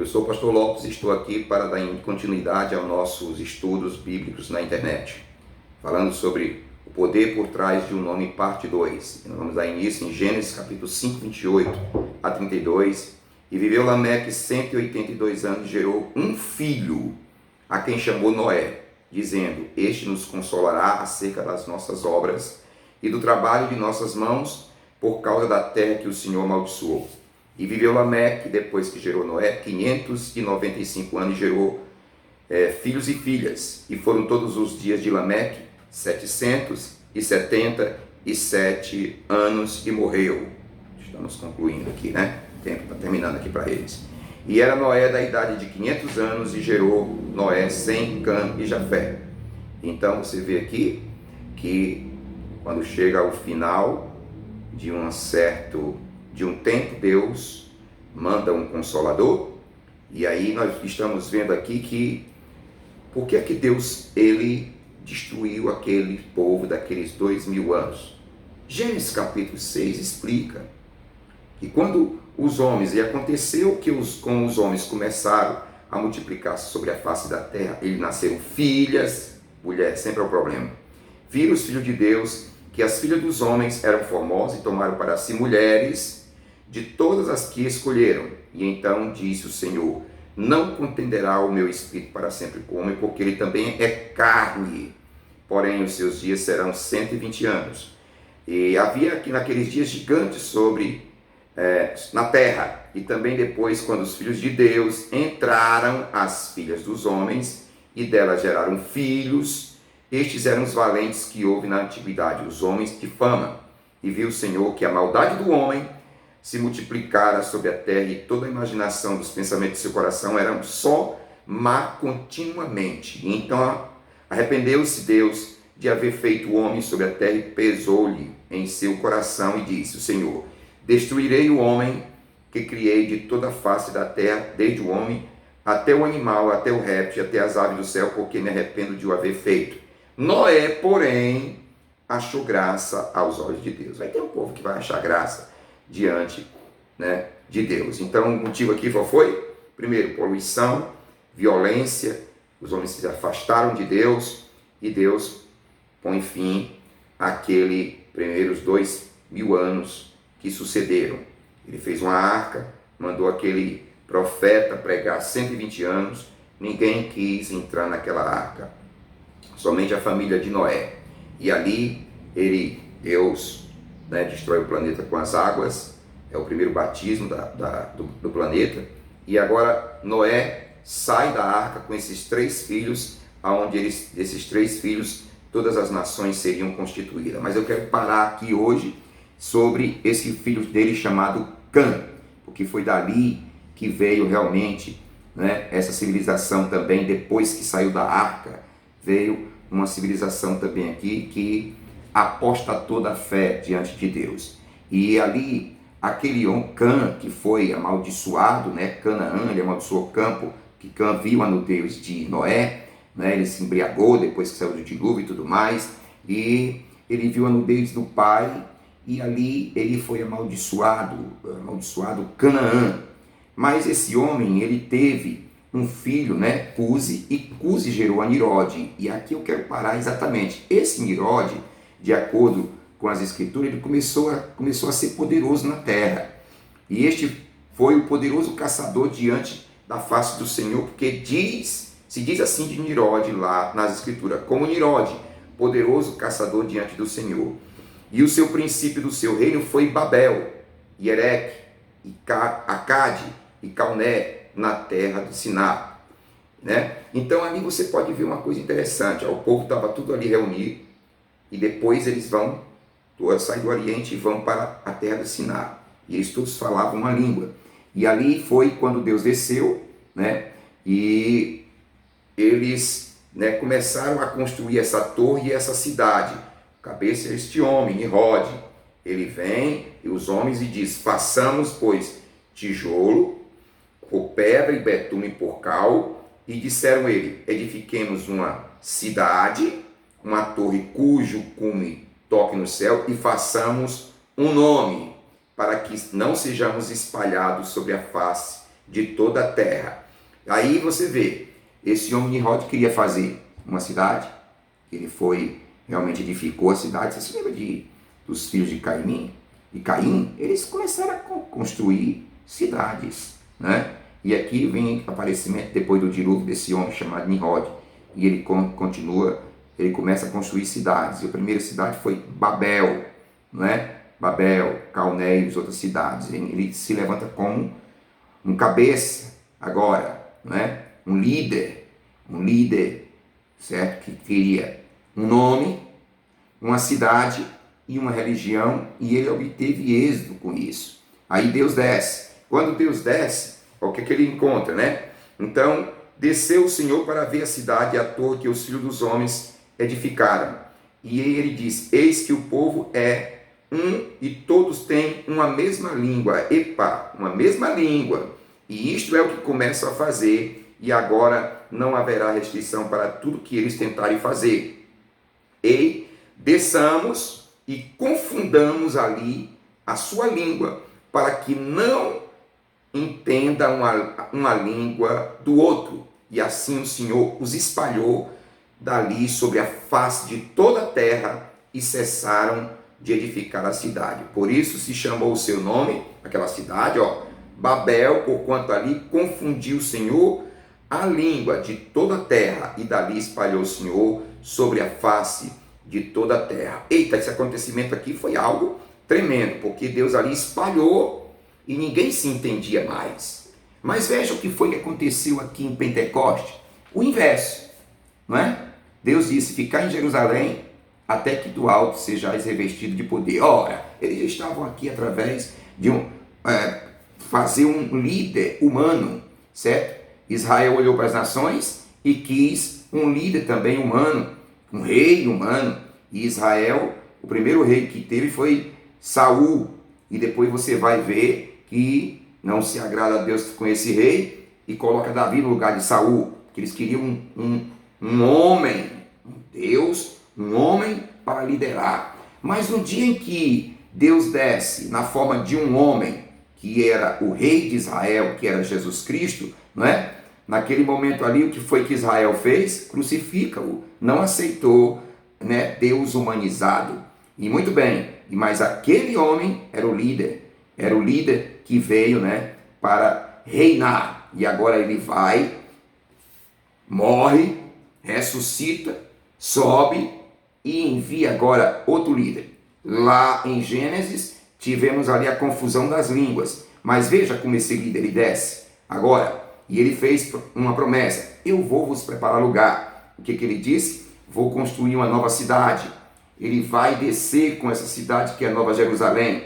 Eu sou o pastor Lopes e estou aqui para dar continuidade aos nossos estudos bíblicos na internet, falando sobre o poder por trás de um nome, parte 2. Nós vamos dar início em Gênesis capítulo 5, 28 a 32. E viveu Lameque 182 anos e gerou um filho, a quem chamou Noé, dizendo: Este nos consolará acerca das nossas obras e do trabalho de nossas mãos, por causa da terra que o Senhor amaldiçoou. E viveu Lameque, depois que gerou Noé, 595 anos e gerou filhos e filhas. E foram todos os dias de Lameque 777 anos e morreu. Estamos concluindo aqui, né? O tempo está terminando aqui para eles. E era Noé da idade de 500 anos e gerou Noé, Sem, Cã e Jafé. Então você vê aqui que quando chega ao final de um tempo, Deus manda um consolador. E aí nós estamos vendo aqui que por que é que Deus ele destruiu aquele povo daqueles 2000 anos? Gênesis capítulo 6 explica que quando os homens, e aconteceu que como os homens começaram a multiplicar-se sobre a face da terra, eles nasceram filhas, mulher, sempre é o problema. Viram os filhos de Deus que as filhas dos homens eram formosas e tomaram para si mulheres de todas as que escolheram. E então disse o Senhor: Não contenderá o meu espírito para sempre com o homem, porque ele também é carne. Porém, os seus dias serão 120 anos. E havia aqui naqueles dias gigantes na terra. E também depois, quando os filhos de Deus entraram, as filhas dos homens, e delas geraram filhos, estes eram os valentes que houve na antiguidade, os homens de fama. E viu o Senhor que a maldade do homem se multiplicara sobre a terra, e toda a imaginação dos pensamentos de seu coração eram só má continuamente. E então arrependeu-se Deus de haver feito o homem sobre a terra, e pesou-lhe em seu coração, e disse o Senhor: Destruirei o homem que criei de toda a face da terra, desde o homem até o animal, até o réptil, até as aves do céu, porque me arrependo de o haver feito. Noé, porém, achou graça aos olhos de Deus. Vai ter um povo que vai achar graça diante, de Deus. Então, o motivo aqui qual foi? Primeiro, poluição, violência, os homens se afastaram de Deus, e Deus põe fim àqueles primeiros 2000 anos que sucederam. Ele fez uma arca, mandou aquele profeta pregar 120 anos, ninguém quis entrar naquela arca, somente a família de Noé. E ali Deus destrói o planeta com as águas, é o primeiro batismo do planeta. E agora Noé sai da arca com esses 3 filhos, aonde desses 3 filhos todas as nações seriam constituídas. Mas eu quero parar aqui hoje sobre esse filho dele chamado Cã, porque foi dali que veio realmente essa civilização também. Depois que saiu da arca, veio uma civilização também aqui que apostatou da fé diante de Deus. E ali, aquele Cã que foi amaldiçoado, Canaã, ele amaldiçoou o campo, que Cã viu a nudez de Noé, ele se embriagou depois que saiu do dilúvio e tudo mais, e ele viu a nudez do pai, e ali ele foi amaldiçoado Canaã. Mas esse homem, ele teve um filho, Cusi, e Cusi gerou a Nirode. E aqui eu quero parar exatamente. Esse Nirode, de acordo com as escrituras, ele começou a ser poderoso na terra. E este foi o poderoso caçador diante da face do Senhor, porque se diz assim de Nirode lá nas escrituras, como Nirode, poderoso caçador diante do Senhor. E o seu princípio do seu reino foi Babel, e Ereque, e Acade, e Calné, na terra do Siná. Então ali você pode ver uma coisa interessante. O povo estava tudo ali reunido, e depois eles saem do Oriente e vão para a terra do Siná. E eles todos falavam uma língua. E ali foi quando Deus desceu, e eles começaram a construir essa torre e essa cidade. Cabeça é este homem, Nimrod. Ele vem, e os homens, e diz: Façamos, pois, tijolo, por pedra, e betume por cal. E disseram ele: Edifiquemos uma cidade, uma torre cujo cume toque no céu, e façamos um nome, para que não sejamos espalhados sobre a face de toda a terra. Aí você vê, esse homem Nimrod queria fazer uma cidade, ele foi, realmente edificou a cidade. Você se lembra dos filhos de Caim? Eles começaram a construir cidades, né? E aqui vem o aparecimento, depois do dilúvio, desse homem chamado Nimrod, e ele ele começa a construir cidades. E a primeira cidade foi Babel, não é? Babel, Calnéios, outras cidades. Ele se levanta como um cabeça agora, não é? Um líder, certo? Que queria um nome, uma cidade e uma religião, e ele obteve êxito com isso. Aí Deus desce. Quando Deus desce, o que ele encontra, né? Então, desceu o Senhor para ver a cidade e a torre que os filhos dos homens edificaram. E ele diz: eis que o povo é um e todos têm uma mesma língua. Epa, uma mesma língua. E isto é o que começam a fazer, e agora não haverá restrição para tudo que eles tentarem fazer. E desçamos e confundamos ali a sua língua, para que não entenda uma língua do outro. E assim o Senhor os espalhou dali sobre a face de toda a terra, e cessaram de edificar a cidade. Por isso se chamou o seu nome, aquela cidade, Babel, porquanto ali confundiu o Senhor a língua de toda a terra, e dali espalhou o Senhor sobre a face de toda a terra. Eita, esse acontecimento aqui foi algo tremendo, porque Deus ali espalhou e ninguém se entendia mais. Mas veja o que foi que aconteceu aqui em Pentecoste. O inverso, não é? Deus disse: ficar em Jerusalém até que do alto sejais revestido de poder. Ora, eles já estavam aqui através de fazer um líder humano, certo? Israel olhou para as nações e quis um líder também humano, um rei humano. E Israel, o primeiro rei que teve foi Saul. E depois você vai ver que não se agrada a Deus com esse rei e coloca Davi no lugar de Saul, que eles queriam um homem, um Deus, um homem para liderar. Mas no dia em que Deus desce na forma de um homem, que era o rei de Israel, que era Jesus Cristo, não é? Naquele momento ali, o que foi que Israel fez? Crucifica-o, não aceitou, né, Deus humanizado. E muito bem, mas aquele homem era o líder que veio, né, para reinar. E agora ele vai, morre, ressuscita, sobe e envia agora outro líder. Lá em Gênesis, tivemos ali a confusão das línguas. Mas veja como esse líder ele desce agora. E ele fez uma promessa: eu vou vos preparar lugar. O que ele disse? Vou construir uma nova cidade. Ele vai descer com essa cidade que é Nova Jerusalém.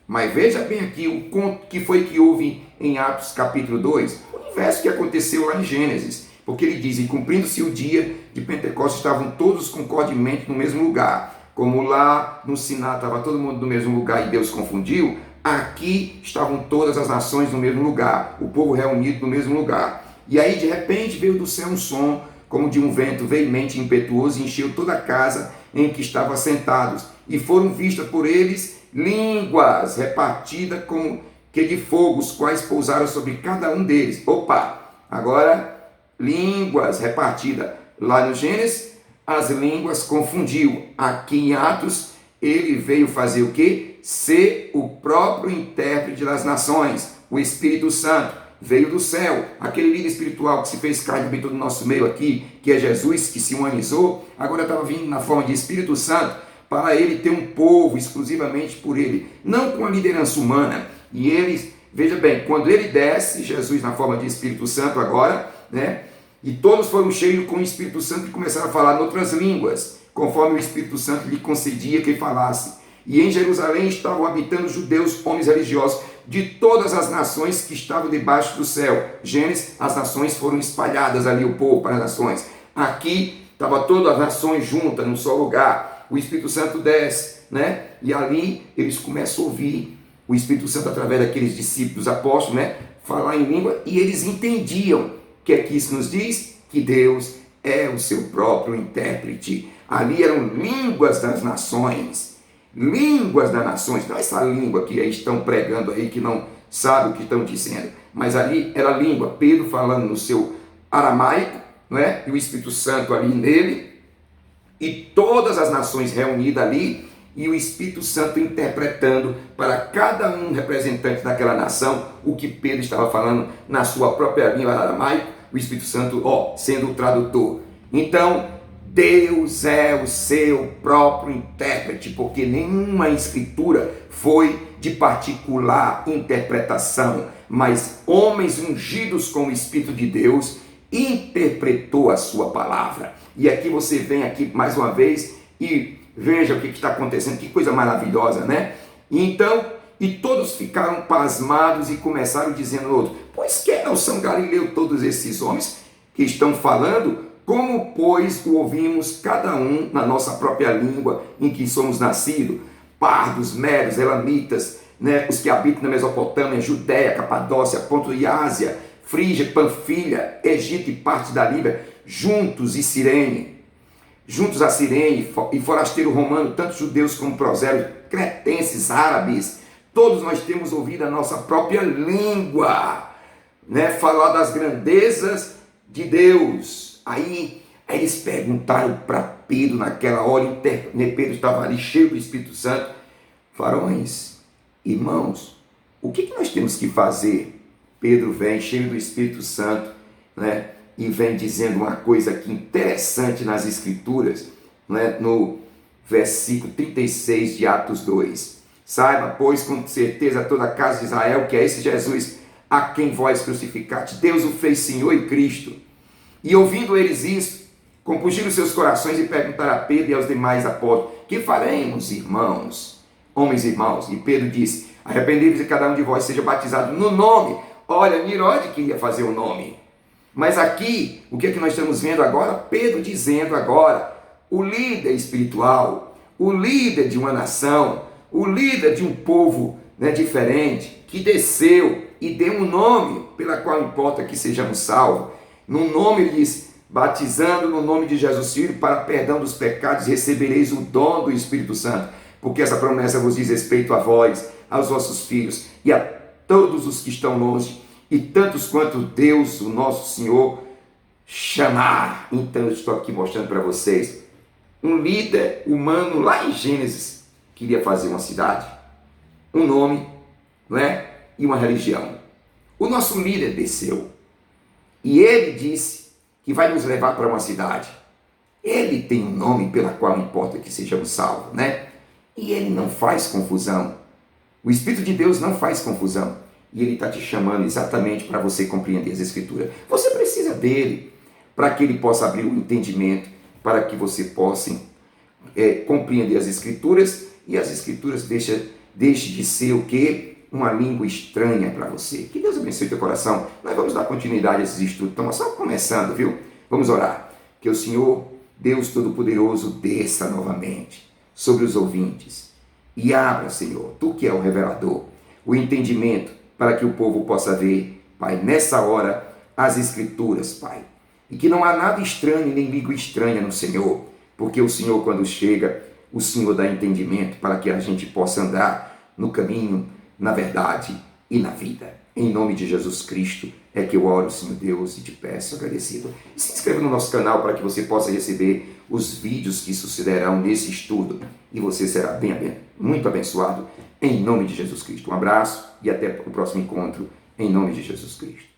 Mas veja bem aqui o que foi que houve em Atos capítulo 2. O inverso que aconteceu lá em Gênesis. Porque ele diz: e cumprindo-se o dia de Pentecostes, estavam todos concordemente no mesmo lugar. Como lá no Siná estava todo mundo no mesmo lugar e Deus confundiu, aqui estavam todas as nações no mesmo lugar, o povo reunido no mesmo lugar. E aí de repente veio do céu um som, como de um vento veemente e impetuoso, e encheu toda a casa em que estavam assentados. E foram vistas por eles línguas repartidas como que de fogo, os quais pousaram sobre cada um deles. Opa! Agora, línguas repartidas. Lá no Gênesis, as línguas confundiu. Aqui em Atos, ele veio fazer o quê? Ser o próprio intérprete das nações. O Espírito Santo veio do céu. Aquele líder espiritual que se fez carne bem todo no nosso meio aqui, que é Jesus, que se humanizou, agora estava vindo na forma de Espírito Santo, para ele ter um povo exclusivamente por ele, não com a liderança humana. E eles, veja bem, quando ele desce, Jesus na forma de Espírito Santo agora, né? E todos foram cheios com o Espírito Santo e começaram a falar em outras línguas, conforme o Espírito Santo lhe concedia que falasse. E em Jerusalém estavam habitando judeus, homens religiosos, de todas as nações que estavam debaixo do céu. Gênesis, as nações foram espalhadas ali, o povo para as nações. Aqui, estava todas as nações juntas, num só lugar. O Espírito Santo desce, né? E ali, eles começam a ouvir o Espírito Santo através daqueles discípulos, apóstolos, né? Falar em língua, e eles entendiam. O que é que isso nos diz? Que Deus é o seu próprio intérprete. Ali eram línguas das nações. Línguas das nações. Não é essa língua que eles estão pregando aí, que não sabe o que estão dizendo. mas ali era a língua, Pedro falando no seu aramaico, não é? E o Espírito Santo ali nele, e todas as nações reunidas ali, e o Espírito Santo interpretando para cada um representante daquela nação o que Pedro estava falando na sua própria língua aramaico, o Espírito Santo, sendo o tradutor. Então, Deus é o seu próprio intérprete, porque nenhuma escritura foi de particular interpretação, mas homens ungidos com o Espírito de Deus interpretou a sua palavra. E aqui você vem aqui mais uma vez e veja o que está acontecendo, que coisa maravilhosa, né? Então, e todos ficaram pasmados e começaram dizendo ao outro: pois que não são galileus todos esses homens que estão falando? Como, pois, o ouvimos cada um na nossa própria língua em que somos nascidos? Pardos, medos, elamitas, né? Os que habitam na Mesopotâmia, Judéia, Capadócia, Ponto e Ásia, Frígia, Panfilha, Egito e parte da Líbia, juntos a Cirene e forasteiro romano, tanto judeus como prosélitos, cretenses, árabes, todos nós temos ouvido a nossa própria língua, né, falar das grandezas de Deus. Aí eles perguntaram para Pedro naquela hora, Pedro estava ali cheio do Espírito Santo: varões, irmãos, o que nós temos que fazer? Pedro vem cheio do Espírito Santo, né, e vem dizendo uma coisa aqui interessante nas Escrituras, né, no versículo 36 de Atos 2. Saiba, pois, com certeza toda a casa de Israel, que é esse Jesus a quem vós crucificaste, Deus o fez Senhor e Cristo. E ouvindo eles isso, compungiram seus corações e perguntaram a Pedro e aos demais apóstolos: que faremos, irmãos, homens e irmãos? E Pedro disse: arrependei-vos e cada um de vós seja batizado no nome. Olha, Nirode queria fazer o nome. Mas aqui, o que é que nós estamos vendo agora? Pedro dizendo agora, o líder espiritual, o líder de uma nação, o líder de um povo, né, diferente, que desceu e deu um nome pela qual importa que sejamos salvos. No nome, ele diz: batizando no nome de Jesus Filho para perdão dos pecados, recebereis o dom do Espírito Santo, porque essa promessa vos diz respeito a vós, aos vossos filhos e a todos os que estão longe, e tantos quanto Deus, o nosso Senhor, chamar. Então eu estou aqui mostrando para vocês, um líder humano lá em Gênesis queria fazer uma cidade, um nome, não é? E uma religião. O nosso líder desceu e ele disse que vai nos levar para uma cidade. Ele tem um nome pela qual importa que sejamos salvos, né? E ele não faz confusão. O Espírito de Deus não faz confusão. E ele está te chamando exatamente para você compreender as Escrituras. Você precisa dele para que ele possa abrir o entendimento, para que você possa compreender as Escrituras, e as Escrituras deixe de ser o quê? Uma língua estranha para você. Que Deus abençoe teu coração. Nós vamos dar continuidade a esses estudos. Estamos só começando, viu? Vamos orar. Que o Senhor, Deus Todo-Poderoso, desça novamente sobre os ouvintes e abra, Senhor, tu que é o revelador, o entendimento para que o povo possa ver, Pai, nessa hora, as Escrituras, Pai. E que não há nada estranho nem língua estranha no Senhor, porque o Senhor, quando chega, o Senhor dá entendimento para que a gente possa andar no caminho, na verdade e na vida. Em nome de Jesus Cristo é que eu oro, Senhor Deus, e te peço agradecido. Se inscreva no nosso canal para que você possa receber os vídeos que sucederão nesse estudo e você será muito abençoado em nome de Jesus Cristo. Um abraço e até o próximo encontro em nome de Jesus Cristo.